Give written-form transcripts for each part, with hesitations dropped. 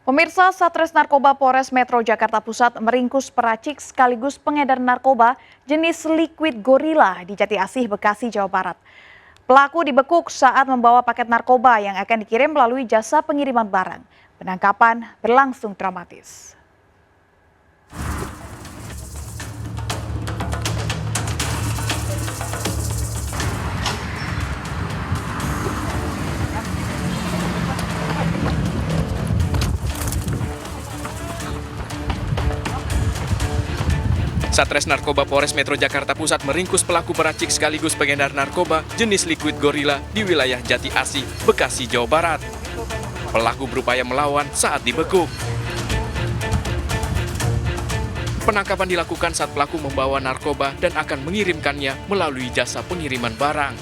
Pemirsa, Satres Narkoba Polres Metro Jakarta Pusat meringkus peracik sekaligus pengedar narkoba jenis liquid gorila di Jati Asih, Bekasi, Jawa Barat. Pelaku dibekuk saat membawa paket narkoba yang akan dikirim melalui jasa pengiriman barang. Penangkapan berlangsung dramatis. Satres Narkoba Polres Metro Jakarta Pusat meringkus pelaku peracik sekaligus pengedar narkoba jenis liquid gorila di wilayah Jati Asih, Bekasi, Jawa Barat. Pelaku berupaya melawan saat dibekuk. Penangkapan dilakukan saat pelaku membawa narkoba dan akan mengirimkannya melalui jasa pengiriman barang.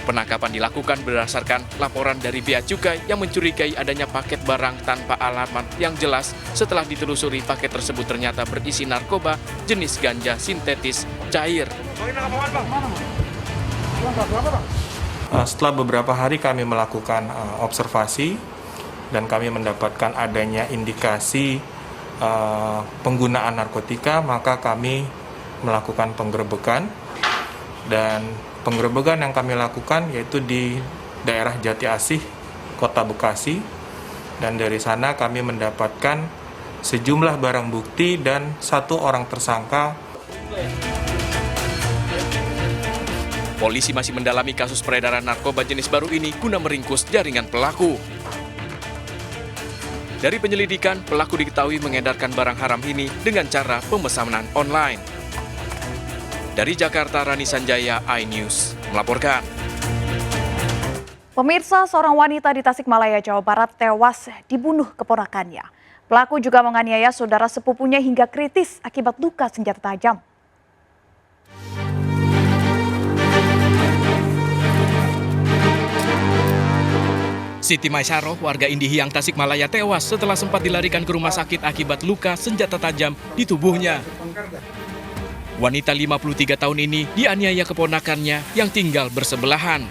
Penangkapan dilakukan berdasarkan laporan dari Bea Cukai yang mencurigai adanya paket barang tanpa alamat yang jelas. Setelah ditelusuri, paket tersebut ternyata berisi narkoba jenis ganja sintetis cair. Setelah beberapa hari kami melakukan observasi dan kami mendapatkan adanya indikasi penggunaan narkotika, maka kami melakukan penggerebekan. Dan penggerebekan yang kami lakukan yaitu di daerah Jati Asih, Kota Bekasi. Dan dari sana kami mendapatkan sejumlah barang bukti dan satu orang tersangka. Polisi masih mendalami kasus peredaran narkoba jenis baru ini guna meringkus jaringan pelaku. Dari penyelidikan, pelaku diketahui mengedarkan barang haram ini dengan cara pemesanan online. Dari Jakarta, Rani Sanjaya, iNews melaporkan. Pemirsa, seorang wanita di Tasikmalaya, Jawa Barat tewas dibunuh keponakannya. Pelaku juga menganiaya saudara sepupunya hingga kritis akibat luka senjata tajam. Siti Maisaroh, warga Indihiyang, Tasikmalaya tewas setelah sempat dilarikan ke rumah sakit akibat luka senjata tajam di tubuhnya. Wanita 53 tahun ini dianiaya keponakannya yang tinggal bersebelahan.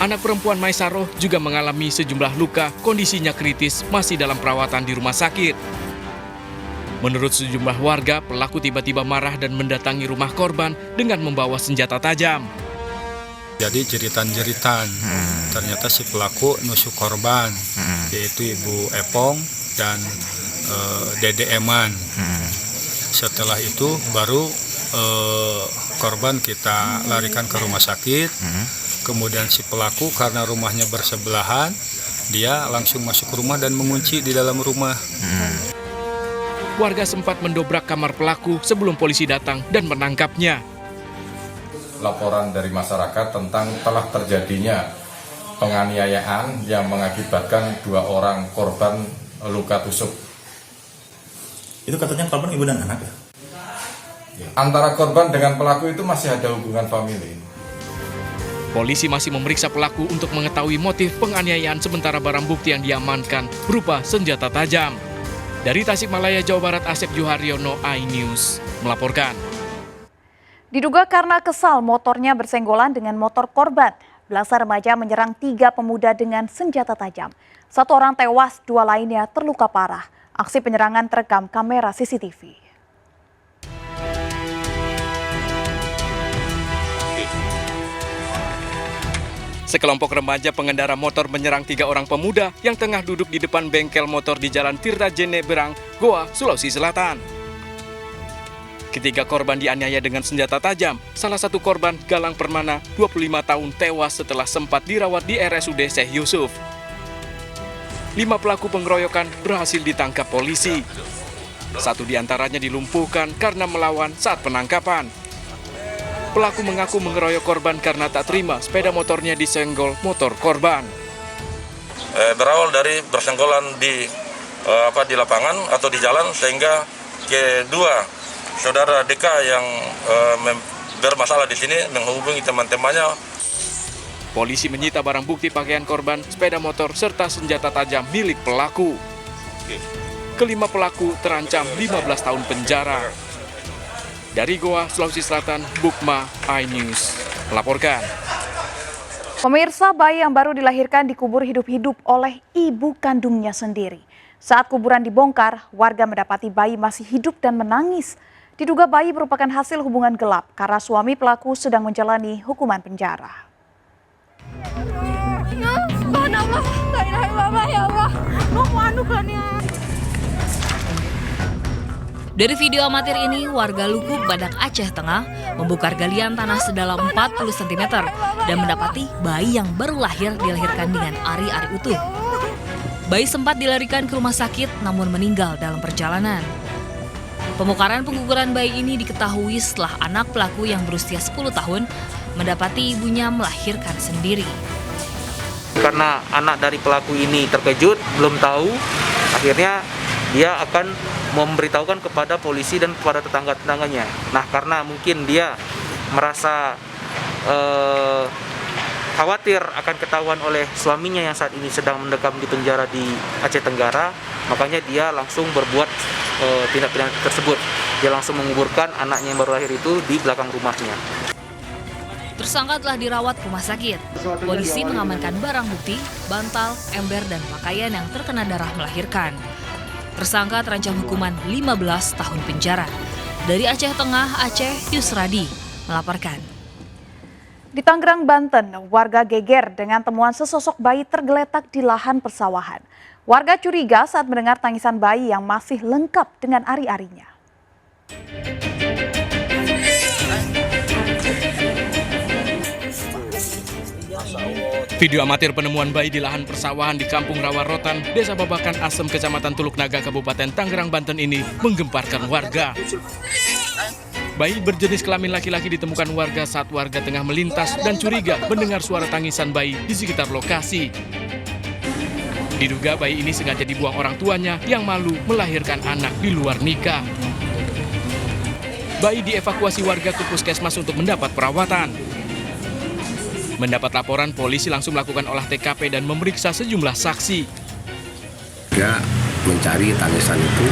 Anak perempuan Maisaroh juga mengalami sejumlah luka, kondisinya kritis, masih dalam perawatan di rumah sakit. Menurut sejumlah warga, pelaku tiba-tiba marah dan mendatangi rumah korban dengan membawa senjata tajam. Jadi jeritan-jeritan, ternyata si pelaku nusuk korban, yaitu Ibu Epong dan Dede Eman. Setelah itu baru korban kita larikan ke rumah sakit. Kemudian si pelaku karena rumahnya bersebelahan, dia langsung masuk rumah dan mengunci di dalam rumah. Warga sempat mendobrak kamar pelaku sebelum polisi datang dan menangkapnya. Laporan dari masyarakat tentang telah terjadinya penganiayaan yang mengakibatkan 2 orang korban luka tusuk. Itu katanya korban ibu dan anak ya? Antara korban dengan pelaku itu masih ada hubungan famili. Polisi masih memeriksa pelaku untuk mengetahui motif penganiayaan, sementara barang bukti yang diamankan berupa senjata tajam. Dari Tasikmalaya, Jawa Barat, Asep Juharyono, iNews melaporkan. Diduga karena kesal motornya bersenggolan dengan motor korban, belasan remaja menyerang 3 pemuda dengan senjata tajam. 1 orang tewas, 2 lainnya terluka parah. Aksi penyerangan terekam kamera CCTV. Sekelompok remaja pengendara motor menyerang 3 orang pemuda yang tengah duduk di depan bengkel motor di Jalan Tirtajene Berang, Goa, Sulawesi Selatan. Ketiga korban dianiaya dengan senjata tajam. Salah satu korban, Galang Permana, 25 tahun, tewas setelah sempat dirawat di RSUD Syekh Yusuf. 5 pelaku pengeroyokan berhasil ditangkap polisi. 1 diantaranya dilumpuhkan karena melawan saat penangkapan. Pelaku mengaku mengeroyok korban karena tak terima sepeda motornya disenggol motor korban. Berawal dari bersenggolan di lapangan atau di jalan, sehingga kedua saudara DK yang bermasalah di sini menghubungi teman-temannya. Polisi menyita barang bukti pakaian korban, sepeda motor, serta senjata tajam milik pelaku. Kelima pelaku terancam 15 tahun penjara. Dari Goa, Sulawesi Selatan, Bukma, iNews melaporkan. Pemirsa, bayi yang baru dilahirkan dikubur hidup-hidup oleh ibu kandungnya sendiri. Saat kuburan dibongkar, warga mendapati bayi masih hidup dan menangis. Diduga bayi merupakan hasil hubungan gelap karena suami pelaku sedang menjalani hukuman penjara. Dari video amatir ini, warga Lukuk, Badak, Aceh Tengah membongkar galian tanah sedalam 40 cm dan mendapati bayi yang baru lahir dilahirkan dengan ari-ari utuh. Bayi sempat dilarikan ke rumah sakit namun meninggal dalam perjalanan. Pembongkaran pengguguran bayi ini diketahui setelah anak pelaku yang berusia 10 tahun mendapati ibunya melahirkan sendiri. Karena anak dari pelaku ini terkejut, belum tahu, akhirnya dia akan memberitahukan kepada polisi dan kepada tetangga-tetangganya. Nah, karena mungkin dia merasa khawatir akan ketahuan oleh suaminya yang saat ini sedang mendekam di penjara di Aceh Tenggara, makanya dia langsung berbuat tindak pidana tersebut. Dia langsung menguburkan anaknya yang baru lahir itu di belakang rumahnya. Tersangka telah dirawat rumah sakit. Polisi mengamankan barang bukti, bantal, ember, dan pakaian yang terkena darah melahirkan. Tersangka terancam hukuman 15 tahun penjara. Dari Aceh Tengah, Aceh, Yusradi melaporkan. Di Tangerang, Banten, warga geger dengan temuan sesosok bayi tergeletak di lahan persawahan. Warga curiga saat mendengar tangisan bayi yang masih lengkap dengan ari-arinya. Video amatir penemuan bayi di lahan persawahan di Kampung Rawarotan, Desa Babakan Asem, Kecamatan Tuluk Naga, Kabupaten Tangerang, Banten ini menggemparkan warga. Bayi berjenis kelamin laki-laki ditemukan warga saat warga tengah melintas dan curiga mendengar suara tangisan bayi di sekitar lokasi. Diduga bayi ini sengaja dibuang orang tuanya yang malu melahirkan anak di luar nikah. Bayi dievakuasi warga ke puskesmas untuk mendapat perawatan. Mendapat laporan, polisi langsung melakukan olah TKP dan memeriksa sejumlah saksi. Dia mencari tangisan itu,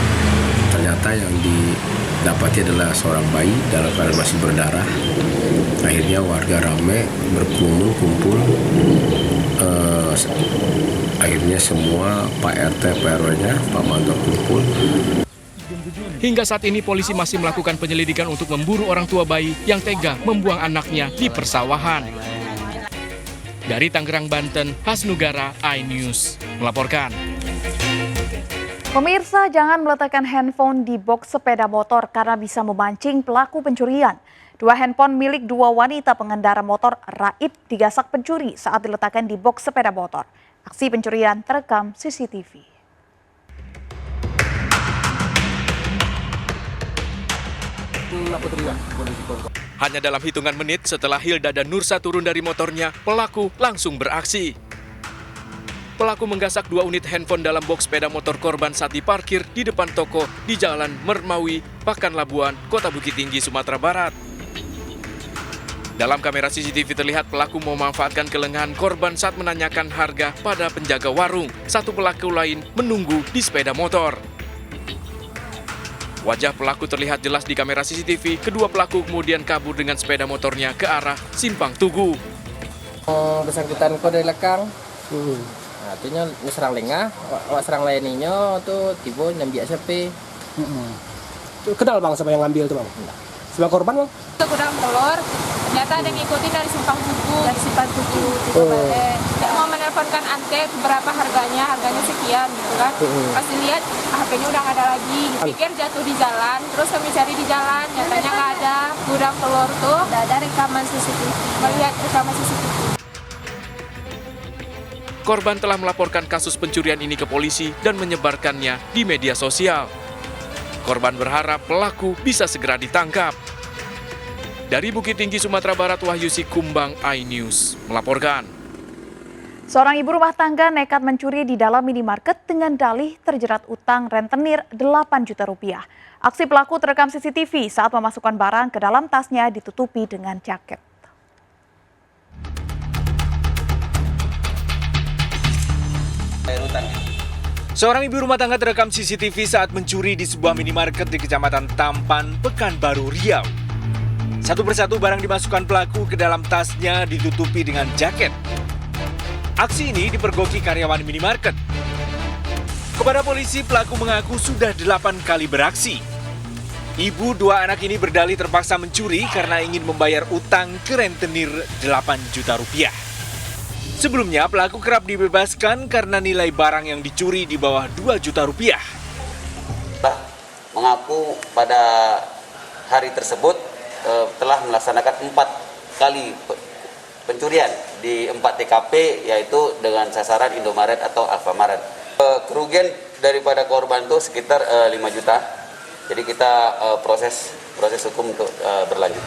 ternyata yang didapati adalah seorang bayi dalam keadaan masih berdarah. Akhirnya warga ramai berkerumun kumpul. Akhirnya semua Pak RT, Pak RW-nya, Pak Mantor kumpul. Hingga saat ini polisi masih melakukan penyelidikan untuk memburu orang tua bayi yang tega membuang anaknya di persawahan. Dari Tangerang, Banten, Hasnugara, iNews melaporkan. Pemirsa, jangan meletakkan handphone di box sepeda motor karena bisa memancing pelaku pencurian. 2 handphone milik 2 wanita pengendara motor raib digasak pencuri saat diletakkan di box sepeda motor. Aksi pencurian terekam CCTV. Hanya dalam hitungan menit setelah Hilda dan Nursa turun dari motornya, pelaku langsung beraksi. Pelaku menggasak 2 unit handphone dalam box sepeda motor korban saat diparkir di depan toko di Jalan Mermawi, Pakan Labuan, Kota Bukit Tinggi, Sumatera Barat. Dalam kamera CCTV terlihat pelaku memanfaatkan kelengahan korban saat menanyakan harga pada penjaga warung. Satu pelaku lain menunggu di sepeda motor. Wajah pelaku terlihat jelas di kamera CCTV. Kedua pelaku kemudian kabur dengan sepeda motornya ke arah Simpang Tugu. Bersangkutan kau dari belakang. Artinya serang lengah, awak serang lainnya tuh tiba nyambi SMP. Kenal bang sama yang ngambil tuh bang? Sama korban bang? Itu gudang telur, ternyata ada yang ngikutin dari Simpang Tugu. Dari Simpang Tugu, tiba balik. Dia mau menelponkan Antek berapa harganya sekian gitu kan. Pas dilihat HP-nya udah nggak ada lagi. Pikir jatuh di jalan, terus kami cari di jalan, nyatanya nggak ada. Gudang telur tuh nggak ada rekaman CCTV. Melihat rekaman CCTV. Korban telah melaporkan kasus pencurian ini ke polisi dan menyebarkannya di media sosial. Korban berharap pelaku bisa segera ditangkap. Dari Bukit Tinggi, Sumatera Barat, Wahyu Sikumbang, iNews melaporkan. Seorang ibu rumah tangga nekat mencuri di dalam minimarket dengan dalih terjerat utang rentenir 8 juta rupiah. Aksi pelaku terekam CCTV saat memasukkan barang ke dalam tasnya ditutupi dengan jaket. Seorang ibu rumah tangga terekam CCTV saat mencuri di sebuah minimarket di Kecamatan Tampan, Pekanbaru, Riau. Satu persatu barang dimasukkan pelaku ke dalam tasnya ditutupi dengan jaket. Aksi ini dipergoki karyawan minimarket. Kepada polisi, pelaku mengaku sudah 8 kali beraksi. Ibu 2 anak ini berdalih terpaksa mencuri karena ingin membayar utang ke rentenir 8 juta rupiah. Sebelumnya, pelaku kerap dibebaskan karena nilai barang yang dicuri di bawah 2 juta rupiah. Mengaku pada hari tersebut telah melaksanakan 4 kali pencurian di 4 TKP, yaitu dengan sasaran Indomaret atau Alfamaret. Kerugian daripada korban itu sekitar 5 juta. Jadi kita proses hukum untuk berlanjut.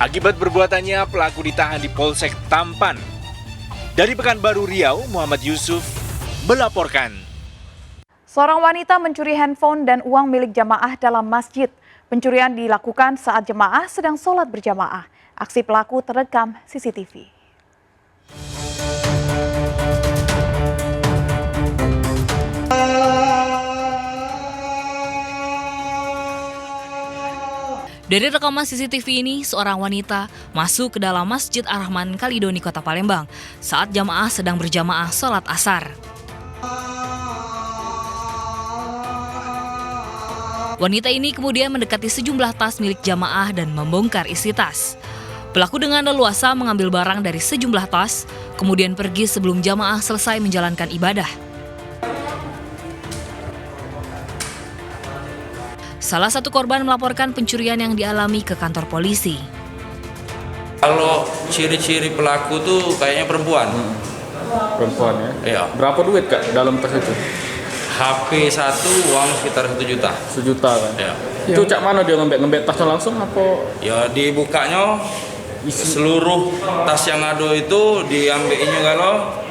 Akibat perbuatannya, pelaku ditahan di Polsek Tampan. Dari Pekanbaru Riau, Muhammad Yusuf melaporkan. Seorang wanita mencuri handphone dan uang milik jamaah dalam masjid. Pencurian dilakukan saat jemaah sedang sholat berjamaah. Aksi pelaku terekam CCTV. Dari rekaman CCTV ini, seorang wanita masuk ke dalam Masjid Ar-Rahman Kalidoni, Kota Palembang saat jamaah sedang berjamaah sholat asar. Wanita ini kemudian mendekati sejumlah tas milik jamaah dan membongkar isi tas. Pelaku dengan leluasa mengambil barang dari sejumlah tas, kemudian pergi sebelum jamaah selesai menjalankan ibadah. Salah satu korban melaporkan pencurian yang dialami ke kantor polisi. Kalau ciri-ciri pelaku tuh kayaknya perempuan. Perempuan ya? Iya. Berapa duit Kak dalam tas itu? HP 1 uang sekitar 1 juta. 1 juta kan? Iya. Itu cak mana dia ngembek tasnya langsung apa? Ya dibukanya seluruh tas yang ada itu diambilnya kalau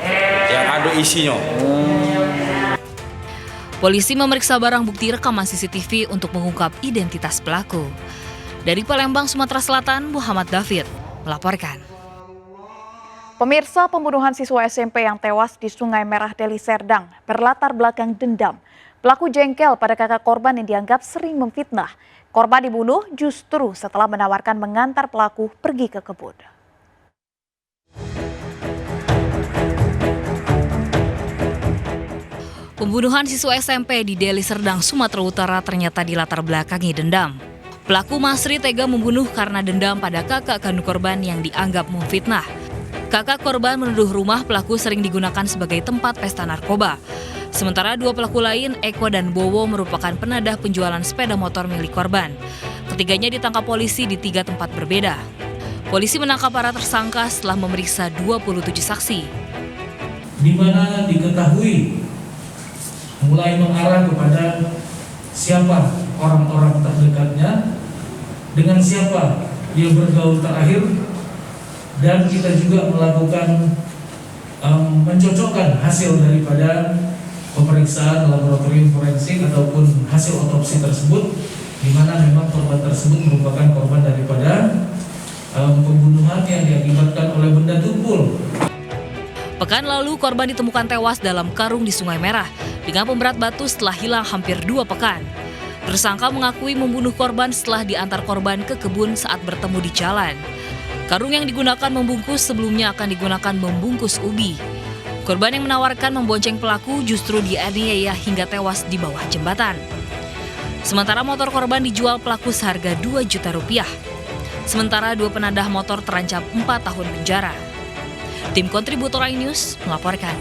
yang ada isinya. Polisi memeriksa barang bukti rekaman CCTV untuk mengungkap identitas pelaku. Dari Palembang, Sumatera Selatan, Muhammad David melaporkan. Pemirsa, pembunuhan siswa SMP yang tewas di Sungai Merah, Deli Serdang berlatar belakang dendam. Pelaku jengkel pada kakak korban yang dianggap sering memfitnah. Korban dibunuh justru setelah menawarkan mengantar pelaku pergi ke kebun. Pembunuhan siswa SMP di Deli Serdang, Sumatera Utara ternyata dilatar belakangi dendam. Pelaku Masri tega membunuh karena dendam pada kakak kandung korban yang dianggap memfitnah. Kakak korban menuduh rumah pelaku sering digunakan sebagai tempat pesta narkoba. Sementara 2 pelaku lain, Eko dan Bowo, merupakan penadah penjualan sepeda motor milik korban. Ketiganya ditangkap polisi di 3 tempat berbeda. Polisi menangkap para tersangka setelah memeriksa 27 saksi. Di mana diketahui mulai mengarah kepada siapa orang-orang terdekatnya, dengan siapa dia bergaul terakhir, dan kita juga melakukan mencocokkan hasil daripada pemeriksaan laboratorium forensik ataupun hasil otopsi tersebut, di mana memang korban tersebut merupakan korban daripada pembunuhan yang diakibatkan oleh benda tumpul. Pekan lalu, korban ditemukan tewas dalam karung di Sungai Merah dengan pemberat batu setelah hilang hampir 2 pekan. Tersangka mengakui membunuh korban setelah diantar korban ke kebun saat bertemu di jalan. Karung yang digunakan membungkus sebelumnya akan digunakan membungkus ubi. Korban yang menawarkan membonceng pelaku justru dianiaya hingga tewas di bawah jembatan. Sementara motor korban dijual pelaku seharga 2 juta rupiah. Sementara 2 penadah motor terancam 4 tahun penjara. Tim kontributor iNews melaporkan.